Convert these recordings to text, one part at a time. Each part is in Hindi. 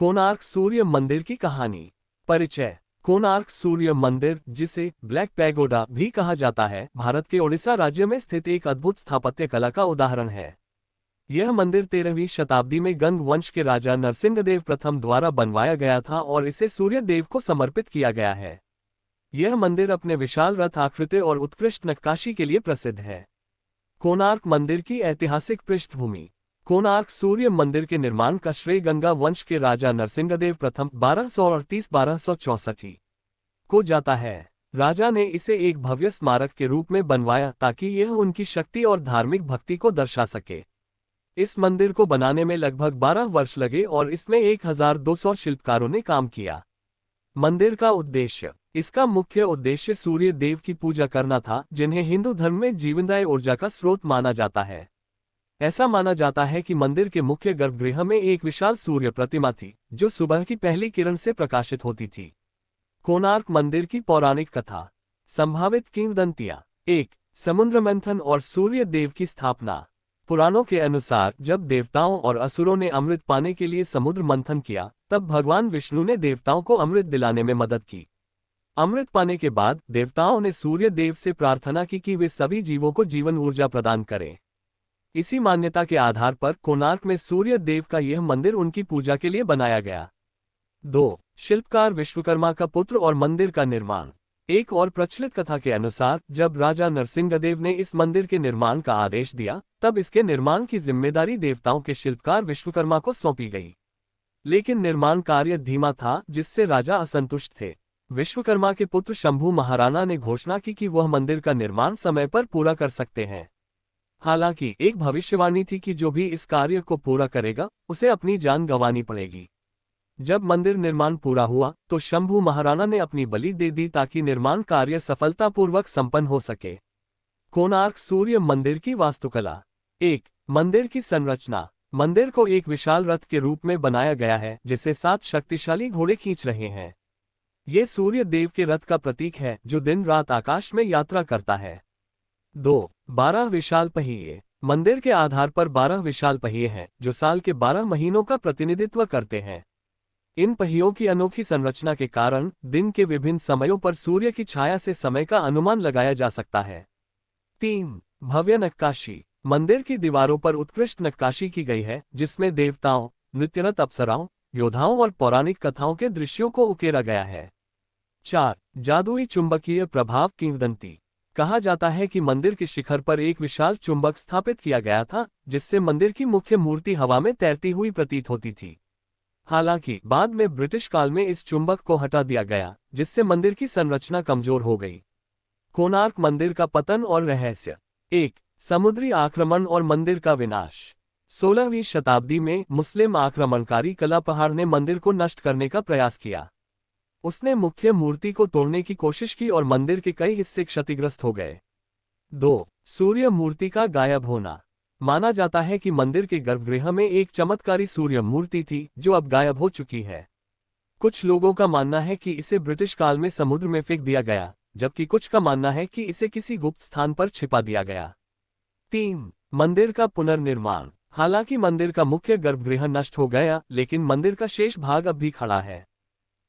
कोणार्क सूर्य मंदिर की कहानी। परिचय। कोणार्क सूर्य मंदिर, जिसे ब्लैक पैगोडा भी कहा जाता है, भारत के ओडिशा राज्य में स्थित एक अद्भुत स्थापत्य कला का उदाहरण है। यह मंदिर 13वीं शताब्दी में गंग वंश के राजा नरसिंहदेव प्रथम द्वारा बनवाया गया था और इसे सूर्य देव को समर्पित किया गया है। यह मंदिर अपने विशाल रथ आकृति और उत्कृष्ट नक्काशी के लिए प्रसिद्ध है। कोणार्क मंदिर की ऐतिहासिक पृष्ठभूमि। कोणार्क सूर्य मंदिर के निर्माण का श्रेय गंगा वंश के राजा नरसिंहदेव प्रथम 1238-1264 को जाता है। राजा ने इसे एक भव्य स्मारक के रूप में बनवाया ताकि यह उनकी शक्ति और धार्मिक भक्ति को दर्शा सके। इस मंदिर को बनाने में लगभग 12 वर्ष लगे और इसमें 1200 शिल्पकारों ने काम किया। मंदिर का उद्देश्य। इसका मुख्य उद्देश्य सूर्य देव की पूजा करना था, जिन्हें हिंदू धर्म में जीवनदायी ऊर्जा का स्रोत माना जाता है। ऐसा माना जाता है कि मंदिर के मुख्य गर्भगृह में एक विशाल सूर्य प्रतिमा थी, जो सुबह की पहली किरण से प्रकाशित होती थी। कोणार्क मंदिर की पौराणिक कथा। संभावित किंवदंतियां। 1. समुद्र मंथन और सूर्य देव की स्थापना। पुराणों के अनुसार जब देवताओं और असुरों ने अमृत पाने के लिए समुद्र मंथन किया, तब भगवान विष्णु ने देवताओं को अमृत दिलाने में मदद की। अमृत पाने के बाद देवताओं ने सूर्य देव से प्रार्थना की कि वे सभी जीवों को जीवन ऊर्जा प्रदान करें। इसी मान्यता के आधार पर कोणार्क में सूर्य देव का यह मंदिर उनकी पूजा के लिए बनाया गया। 2. शिल्पकार विश्वकर्मा का पुत्र और मंदिर का निर्माण। एक और प्रचलित कथा के अनुसार जब राजा नरसिंहदेव ने इस मंदिर के निर्माण का आदेश दिया, तब इसके निर्माण की जिम्मेदारी देवताओं के शिल्पकार विश्वकर्मा को सौंपी गई। लेकिन निर्माण कार्य धीमा था, जिससे राजा असंतुष्ट थे। विश्वकर्मा के पुत्र शंभु महाराणा ने घोषणा की कि वह मंदिर का निर्माण समय पर पूरा कर सकते हैं। हालांकि एक भविष्यवाणी थी कि जो भी इस कार्य को पूरा करेगा, उसे अपनी जान गंवानी पड़ेगी। जब मंदिर निर्माण पूरा हुआ तो शंभु महाराणा ने अपनी बलि दे दी ताकि निर्माण कार्य सफलतापूर्वक संपन्न हो सके। कोणार्क सूर्य मंदिर की वास्तुकला। 1. मंदिर की संरचना। मंदिर को एक विशाल रथ के रूप में बनाया गया है, जिसे 7 शक्तिशाली घोड़े खींच रहे हैं। ये सूर्य देव के रथ का प्रतीक है, जो दिन रात आकाश में यात्रा करता है। 2. 12 विशाल पहिए। मंदिर के आधार पर 12 विशाल पहिए हैं, जो साल के 12 महीनों का प्रतिनिधित्व करते हैं। इन पहियों की अनोखी संरचना के कारण दिन के विभिन्न समयों पर सूर्य की छाया से समय का अनुमान लगाया जा सकता है। 3. भव्य नक्काशी। मंदिर की दीवारों पर उत्कृष्ट नक्काशी की गई है, जिसमें देवताओं, नृत्यरत अप्सराओं, योद्धाओं और पौराणिक कथाओं के दृश्यों को उकेरा गया है। 4. जादुई चुंबकीय प्रभाव किंवदंती। कहा जाता है कि मंदिर के शिखर पर एक विशाल चुंबक स्थापित किया गया था, जिससे मंदिर की मुख्य मूर्ति हवा में तैरती हुई प्रतीत होती थी। हालांकि बाद में ब्रिटिश काल में इस चुंबक को हटा दिया गया, जिससे मंदिर की संरचना कमजोर हो गई। कोणार्क मंदिर का पतन और रहस्य। 1. समुद्री आक्रमण और मंदिर का विनाश। 16वीं शताब्दी में मुस्लिम आक्रमणकारी कलापहाड़ ने मंदिर को नष्ट करने का प्रयास किया। उसने मुख्य मूर्ति को तोड़ने की कोशिश की और मंदिर के कई हिस्से क्षतिग्रस्त हो गए। 2. सूर्य मूर्ति का गायब होना। माना जाता है कि मंदिर के गर्भगृह में एक चमत्कारी सूर्य मूर्ति थी, जो अब गायब हो चुकी है। कुछ लोगों का मानना है कि इसे ब्रिटिश काल में समुद्र में फेंक दिया गया, जबकि कुछ का मानना है कि इसे किसी गुप्त स्थान पर छिपा दिया गया। 3. मंदिर का पुनर्निर्माण। हालांकि मंदिर का मुख्य गर्भगृह नष्ट हो गया, लेकिन मंदिर का शेष भाग अब भी खड़ा है।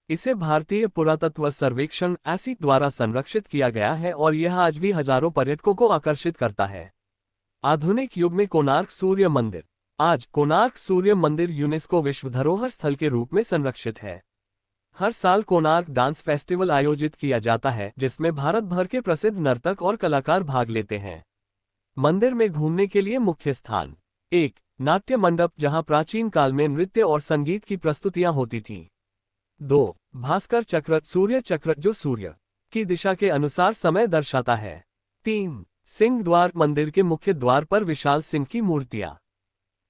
इसे भारतीय पुरातत्व सर्वेक्षण (ऐसी) द्वारा संरक्षित किया गया है और यह आज भी हजारों पर्यटकों को आकर्षित करता है। आधुनिक युग में कोणार्क सूर्य मंदिर। आज कोणार्क सूर्य मंदिर यूनेस्को विश्व धरोहर स्थल के रूप में संरक्षित है। हर साल कोणार्क डांस फेस्टिवल आयोजित किया जाता है, जिसमें भारत भर के प्रसिद्ध नर्तक और कलाकार भाग लेते हैं। मंदिर में घूमने के लिए मुख्य स्थान। 1. नाट्य मंडप, जहां प्राचीन काल में नृत्य और संगीत की प्रस्तुतियां होती थीं। 2. भास्कर चक्र, सूर्य चक्र, जो सूर्य की दिशा के अनुसार समय दर्शाता है। 3. सिंह द्वार, मंदिर के मुख्य द्वार पर विशाल सिंह की मूर्तियां।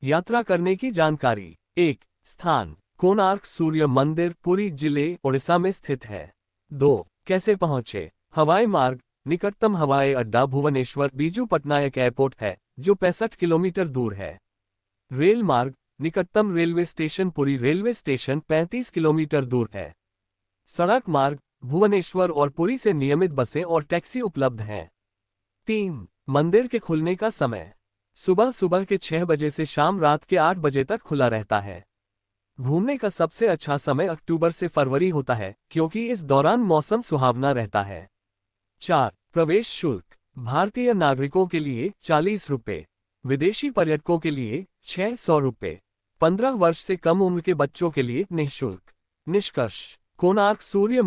यात्रा करने की जानकारी। 1. स्थान। कोणार्क सूर्य मंदिर पुरी जिले, ओडिशा में स्थित है। 2. कैसे पहुंचे। हवाई मार्ग। निकटतम हवाई अड्डा भुवनेश्वर बीजू पटनायक एयरपोर्ट है, जो 65 किलोमीटर दूर है। रेल मार्ग। निकटतम railway station Puri railway station 35 kilometre दूर है। सड़क मार्ग। भुवनेश्वर और पुरी से नियमित बसें और टैक्सी उपलब्ध हैं। 3. मंदिर के खुलने का समय। सुबह सुबह के 6 बजे से शाम रात के 8 बजे तक खुला रहता है। घूमने का सबसे अच्छा समय अक्टूबर से फरवरी होता है क्योंकि इस दौरान मौसम सुहावना रहता है। 4. प्रवेश शुल्क। भारतीय नागरिकों के लिए 40 रुपये, विदेशी पर्यटकों के लिए 600 रुपये, 15 वर्ष से कम उम्र के बच्चों के लिए निःशुल्क। निष्कर्ष। कोणार्क सूर्य